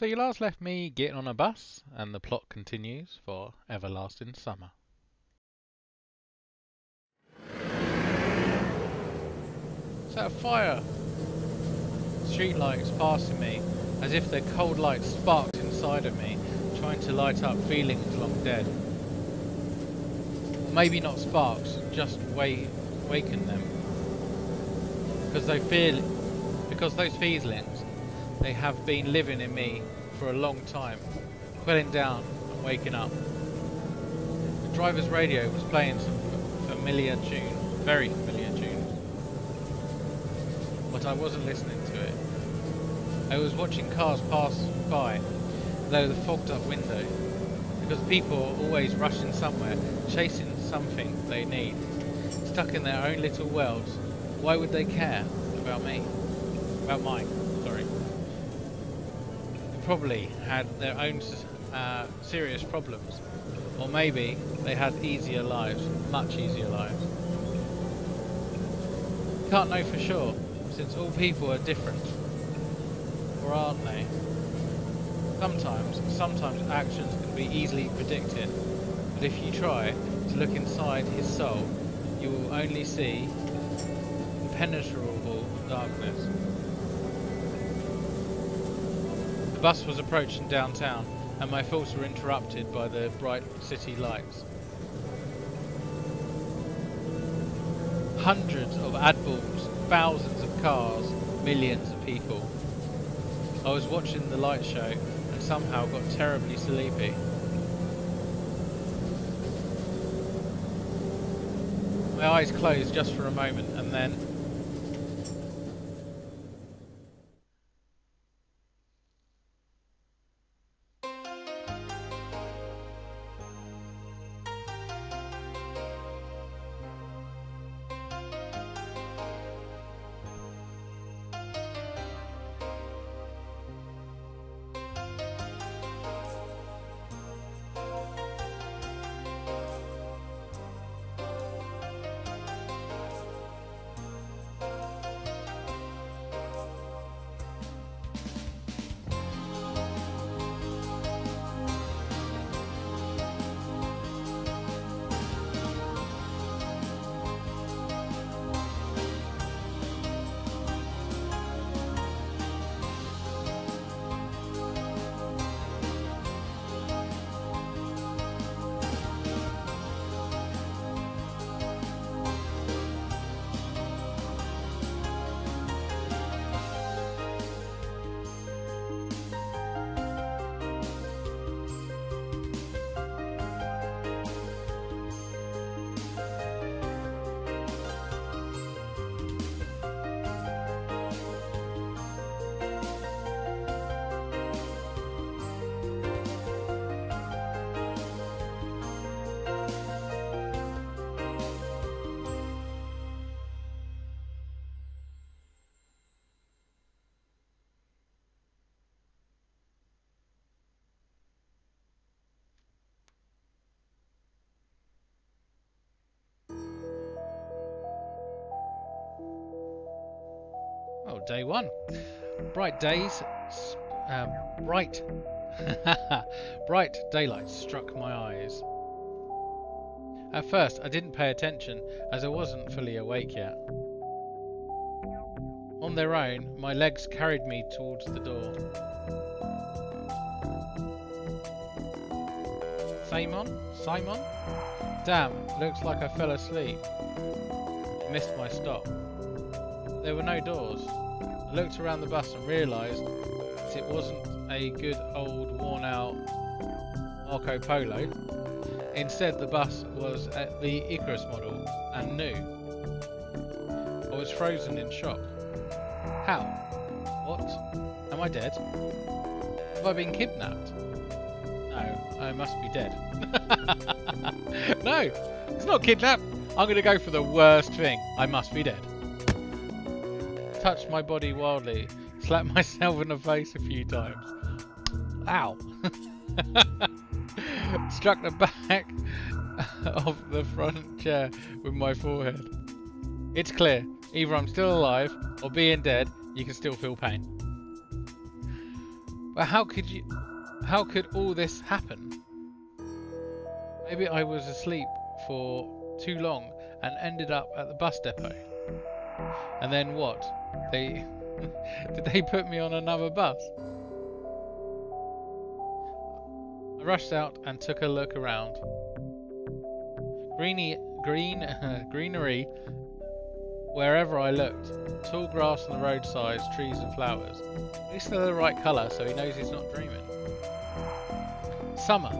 So you last left me getting on a bus, and the plot continues for Everlasting Summer. Set a fire! Streetlights passing me, as if their cold light sparked inside of me, trying to light up feelings long dead. Or maybe not sparks, just waken them. Because those feelings, they have been living in me for a long time, quelling down and waking up. The driver's radio was playing some familiar tune, very familiar tune, but I wasn't listening to it. I was watching cars pass by, though the fogged up window, because people are always rushing somewhere, chasing something they need, stuck in their own little worlds. Why would they care about me? About mine, sorry. They probably had their own serious problems, or maybe they had easier lives, much easier lives. Can't know for sure, since all people are different. Or aren't they? Sometimes actions can be easily predicted, but if you try to look inside his soul, you will only see impenetrable darkness. The bus was approaching downtown, and my thoughts were interrupted by the bright city lights. Hundreds of adballs, thousands of cars, millions of people. I was watching the light show and somehow got terribly sleepy. My eyes closed just for a moment, and then day one. Bright days, bright daylight struck my eyes. At first I didn't pay attention as I wasn't fully awake yet. On their own, my legs carried me towards the door. Simon? Damn, looks like I fell asleep. Missed my stop. There were no doors. I looked around the bus and realised that it wasn't a good old worn out Marco Polo. Instead, the bus was at the Icarus model and new. I was frozen in shock. How? What? Am I dead? Have I been kidnapped? No, I must be dead. No, it's not kidnapped. I'm going to go for the worst thing. I must be dead. Touched my body wildly, slapped myself in the face a few times. Ow! Struck the back of the front chair with my forehead. It's clear, either I'm still alive or being dead, you can still feel pain. But how could all this happen? Maybe I was asleep for too long and ended up at the bus depot. And then what? Did they put me on another bus? I rushed out and took a look around. Greenery wherever I looked. Tall grass on the roadsides, trees and flowers. At least they're the right colour, so he knows he's not dreaming. Summer.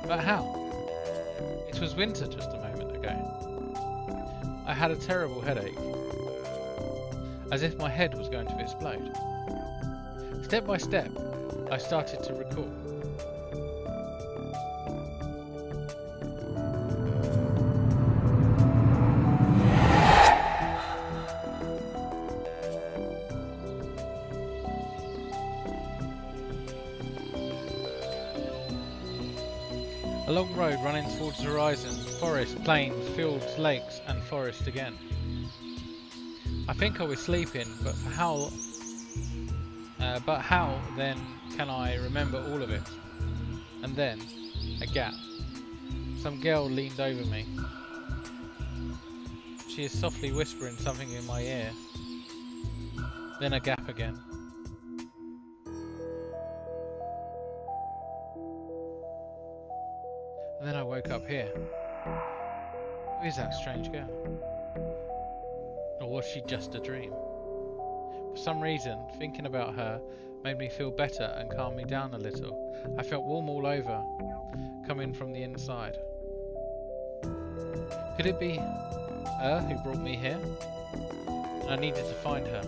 But how? It was winter just a moment ago. I had a terrible headache, as if my head was going to explode. Step by step, I started to recall. A long road running towards the horizon, forest, plains, fields, lakes and forest again. I think I was sleeping, but how then can I remember all of it? And then, a gap. Some girl leaned over me. She is softly whispering something in my ear. Then a gap again. And then I woke up here. Who is that strange girl? Or was she just a dream? For some reason, thinking about her made me feel better and calmed me down a little. I felt warm all over, coming from the inside. Could it be her who brought me here? And I needed to find her.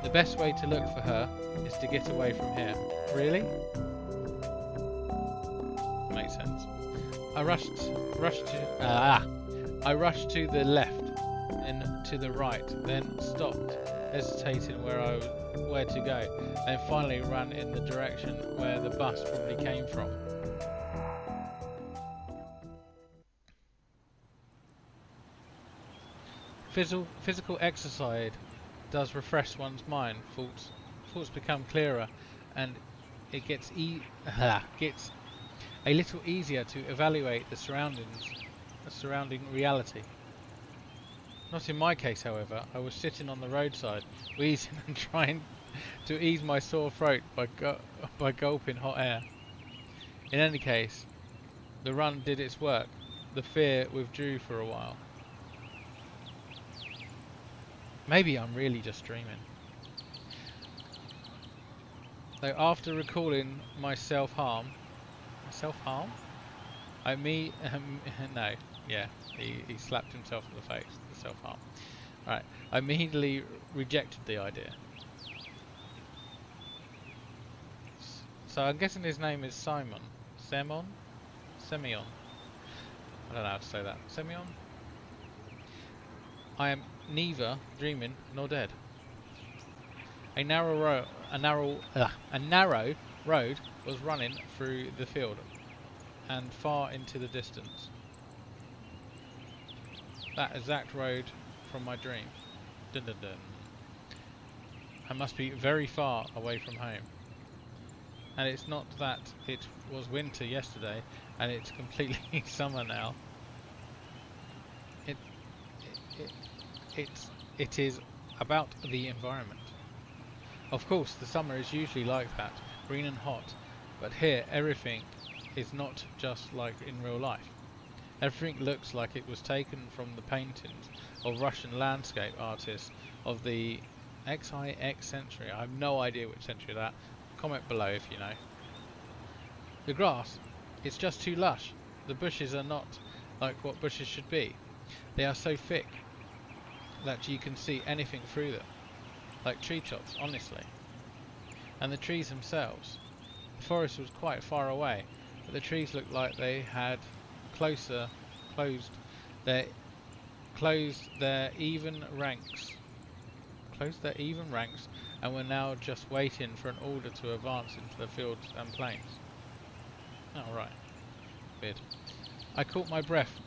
The best way to look for her is to get away from here. Really? Makes sense. I rushed to the left, then to the right, then stopped, hesitating where to go, and finally ran in the direction where the bus probably came from. Physical exercise does refresh one's mind. Thoughts become clearer, and it gets a little easier to evaluate the surrounding reality. Not in my case, however. I was sitting on the roadside, wheezing and trying to ease my sore throat by gulping hot air. In any case, the run did its work. The fear withdrew for a while. Maybe I'm really just dreaming. Though after recalling my self-harm? No, yeah, he slapped himself in the face, the self-harm. Right, I immediately rejected the idea. So I'm guessing his name is Simon. Semyon? I don't know how to say that. Semyon? I am neither dreaming nor dead. A narrow road was running through the field and far into the distance. That exact road from my dream. Dun dun dun. I must be very far away from home. And it's not that it was winter yesterday and it's completely summer now. It is about the environment. Of course, the summer is usually like that, green and hot, but here everything is not just like in real life. Everything looks like it was taken from the paintings of Russian landscape artists of the XIX century. I have no idea which century that. Comment below if you know. The grass, it's just too lush. The bushes are not like what bushes should be. They are so thick that you can see anything through them. Like tree tops, honestly. And the trees themselves. The forest was quite far away, but the trees looked like they had closed their even ranks and were now just waiting for an order to advance into the fields and plains. Oh right. Weird. I caught my breath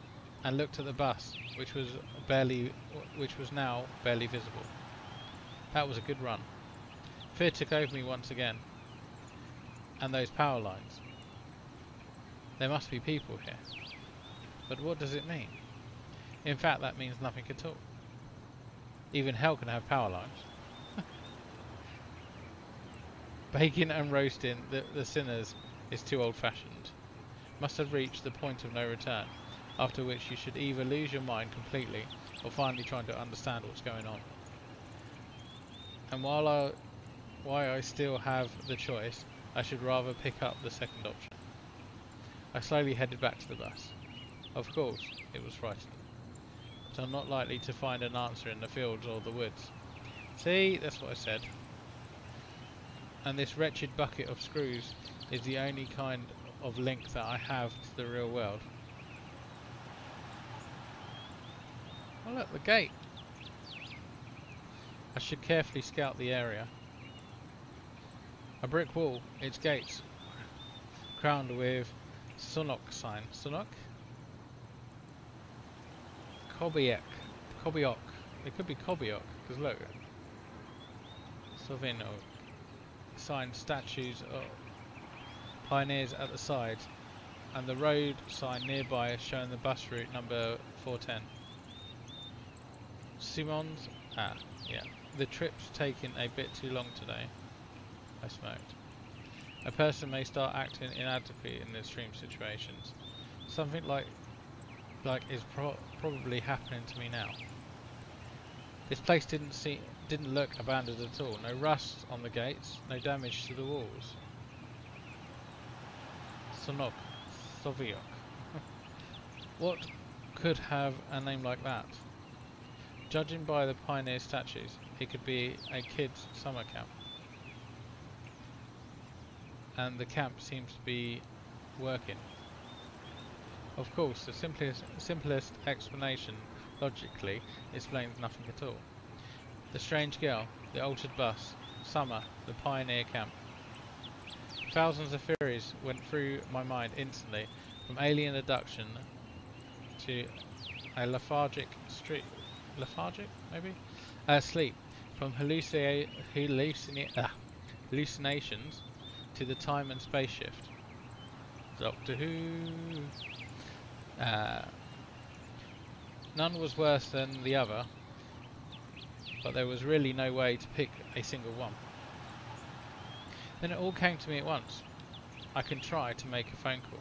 and looked at the bus, which was now barely visible. That was a good run. Fear took over me once again. And those power lines. There must be people here. But what does it mean? In fact, that means nothing at all. Even hell can have power lines. Baking and roasting the sinners is too old-fashioned. Must have reached the point of no return, after which you should either lose your mind completely or finally trying to understand what's going on. And why I still have the choice, I should rather pick up the second option. I slowly headed back to the bus. Of course, it was frightening. But I'm not likely to find an answer in the fields or the woods. See, that's what I said. And this wretched bucket of screws is the only kind of link that I have to the real world. Oh look, the gate! I should carefully scout the area. A brick wall, its gates, crowned with Sunok sign. Sunok? Kobiok. Kobiok. It could be Kobiok, because look. Sovino. Sign statues of pioneers at the sides, and the road sign nearby showing the bus route number 410. Simon's. Ah, yeah. The trip's taking a bit too long today. I smoked. A person may start acting inadequately in extreme situations. Something like is probably happening to me now. This place didn't look abandoned at all. No rust on the gates, no damage to the walls. Sonok, Soviok. What could have a name like that? Judging by the pioneer statues, it could be a kids' summer camp. And the camp seems to be working. Of course, the simplest explanation, logically, explains nothing at all. The strange girl, the altered bus, summer, the pioneer camp. Thousands of theories went through my mind instantly, from alien abduction to a sleep, from hallucinations to the time and space shift. Doctor Who. None was worse than the other, but there was really no way to pick a single one. Then it all came to me at once. I can try to make a phone call.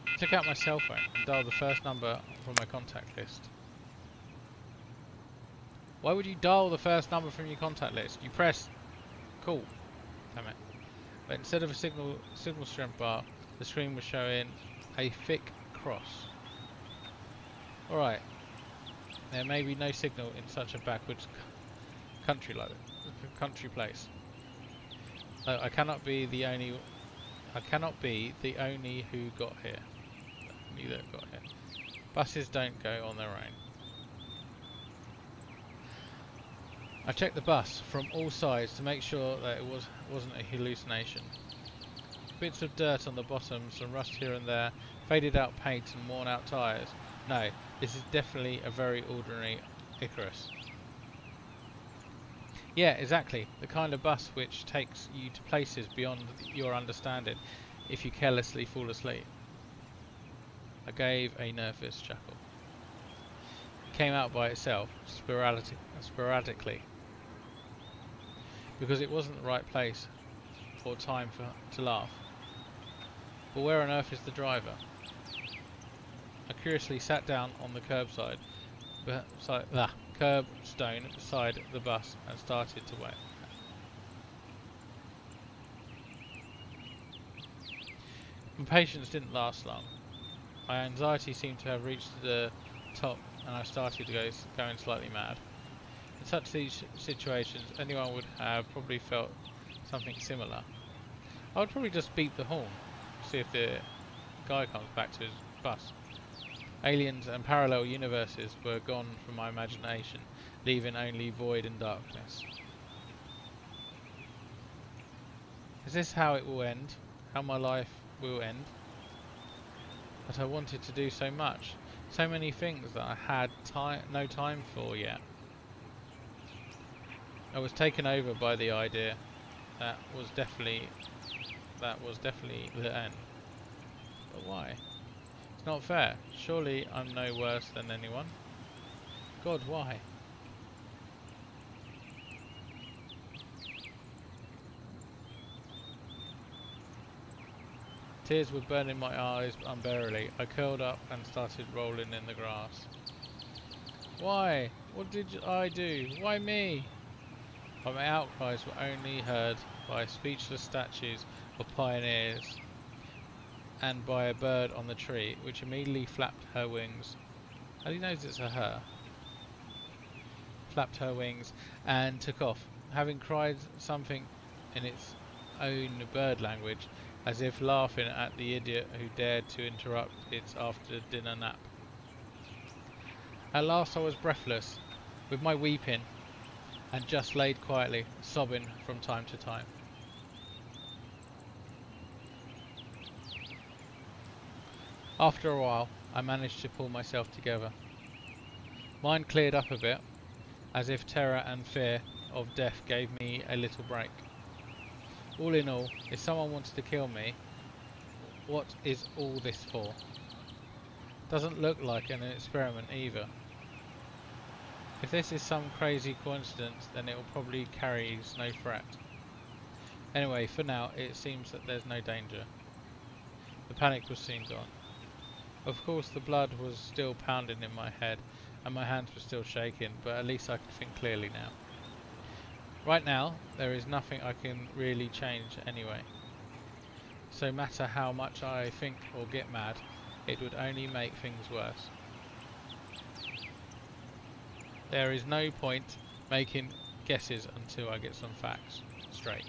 I took out my cell phone and dialed the first number from my contact list. Why would you dial the first number from your contact list? You press call. Damn it. But instead of a signal strength bar, the screen was showing a thick cross. Alright. There may be no signal in such a backwards country like that. Country place. I cannot be the only who got here. Neither got here. Buses don't go on their own. I checked the bus from all sides to make sure that it wasn't a hallucination. Bits of dirt on the bottom, some rust here and there, faded out paint and worn out tyres. No, this is definitely a very ordinary Icarus. Yeah, exactly. The kind of bus which takes you to places beyond your understanding if you carelessly fall asleep. I gave a nervous chuckle. It came out by itself, sporadically. Because it wasn't the right place or time to laugh. But where on earth is the driver? I curiously sat down on the curbstone beside the bus and started to wait. My patience didn't last long. My anxiety seemed to have reached the top and I started going slightly mad. In such situations, anyone would have probably felt something similar. I would probably just beep the horn, see if the guy comes back to his bus. Aliens and parallel universes were gone from my imagination, leaving only void and darkness. Is this how it will end? How my life will end? But I wanted to do so much, so many things that I had no time for yet. I was taken over by the idea that was definitely the end. But why? It's not fair. Surely I'm no worse than anyone. God, why? Tears were burning my eyes unbearably. I curled up and started rolling in the grass. Why? What did I do? Why me? But my outcries were only heard by speechless statues of pioneers and by a bird on the tree, which immediately flapped her wings. How do you know it's a her? Flapped her wings and took off, having cried something in its own bird language, as if laughing at the idiot who dared to interrupt its after-dinner nap. At last I was breathless with my weeping, and just laid quietly, sobbing from time to time. After a while, I managed to pull myself together. Mind cleared up a bit, as if terror and fear of death gave me a little break. All in all, if someone wanted to kill me, what is all this for? Doesn't look like an experiment either. If this is some crazy coincidence, then it will probably carries no threat. Anyway, for now, it seems that there's no danger. The panic was soon gone. Of course, the blood was still pounding in my head, and my hands were still shaking, but at least I could think clearly now. Right now, there is nothing I can really change anyway. So matter how much I think or get mad, it would only make things worse. There is no point making guesses until I get some facts straight.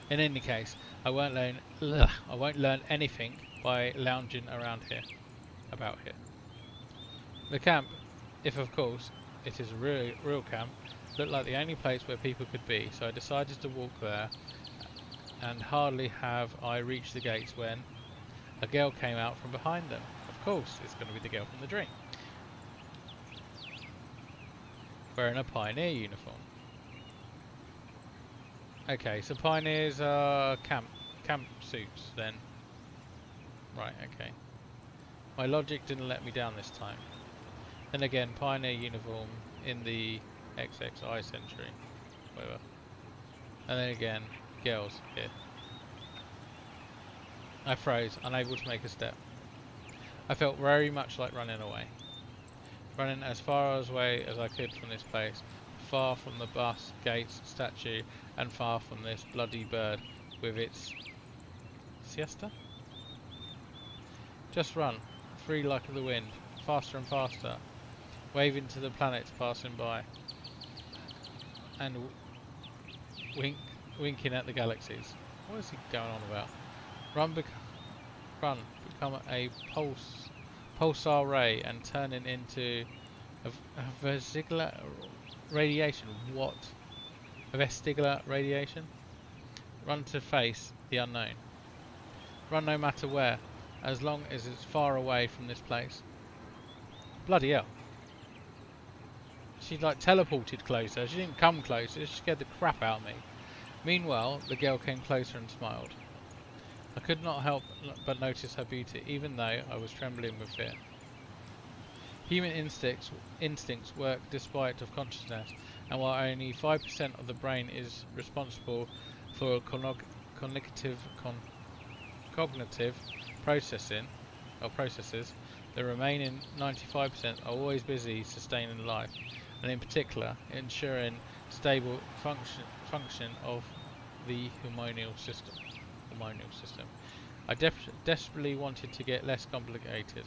In any case, I won't learn anything by lounging around here. The camp, if of course it is a real camp, looked like the only place where people could be, so I decided to walk there, and hardly have I reached the gates when a girl came out from behind them. Of course, it's going to be the girl from the dream, wearing a pioneer uniform. Okay, so pioneers are camp suits then. Right, okay. My logic didn't let me down this time. Then again, pioneer uniform in the XXI century. Whatever. And then again, girls here. I froze, unable to make a step. I felt very much like running away. Running as far away as I could from this place, far from the bus, gates, statue, and far from this bloody bird with its siesta? Just run, free like the wind, faster and faster, waving to the planets passing by, and winking at the galaxies. What is he going on about? Run, become a pulsar ray and turning into a vesicular radiation. What? A vestibular radiation? Run to face the unknown. Run no matter where, as long as it's far away from this place. Bloody hell. She like teleported closer. She didn't come closer, she scared the crap out of me. Meanwhile, the girl came closer and smiled. I could not help but notice her beauty, even though I was trembling with fear. Human instincts work despite of consciousness, and while only 5% of the brain is responsible for cognitive processes, the remaining 95% are always busy sustaining life, and in particular ensuring stable function of the hormonal system. I desperately wanted to get less complicated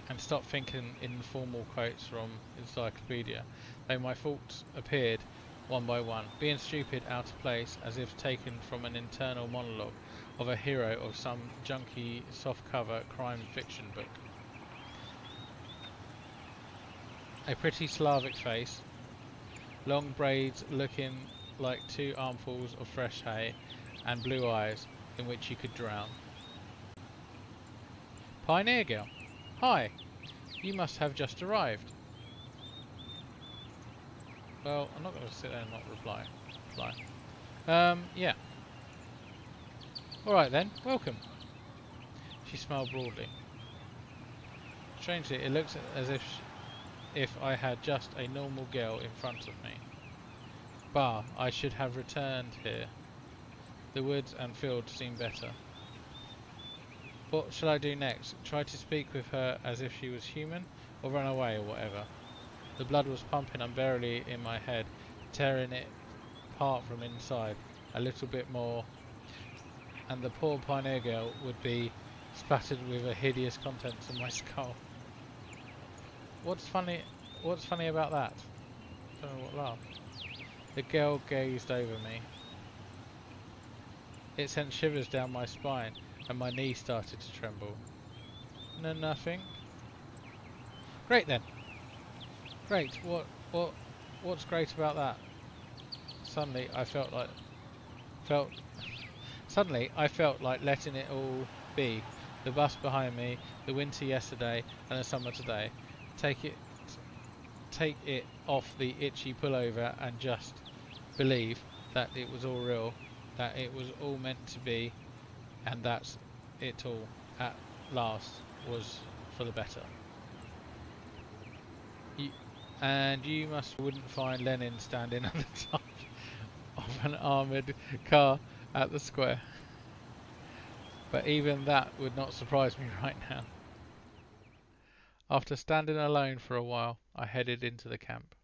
and stop thinking in formal quotes from encyclopedia, though my thoughts appeared one by one, being stupid, out of place, as if taken from an internal monologue of a hero of some junky softcover crime fiction book. A pretty Slavic face, long braids looking like 2 armfuls of fresh hay, and blue eyes in which you could drown. Pioneer girl. Hi, you must have just arrived. Well, I'm not going to sit there and not reply. Yeah. Alright then, welcome. She smiled broadly. Strangely, it looks as if I had just a normal girl in front of me. Bah, I should have returned here. The woods and fields seem better. What shall I do next? Try to speak with her as if she was human, or run away, or whatever? The blood was pumping unbearably in my head, tearing it apart from inside a little bit more, and the poor pioneer girl would be splattered with the hideous contents of my skull. What's funny about that? I don't know what laugh. The girl gazed over me. It sent shivers down my spine, and my knees started to tremble. No, nothing. Great then. Great. What's great about that? Suddenly, I felt like letting it all be. The bus behind me, the winter yesterday, and the summer today. Take it off the itchy pullover and just believe that it was all real, that it was all meant to be, and that's it all at last was for the better. You wouldn't find Lenin standing at the top of an armoured car at the square. But even that would not surprise me right now. After standing alone for a while, I headed into the camp.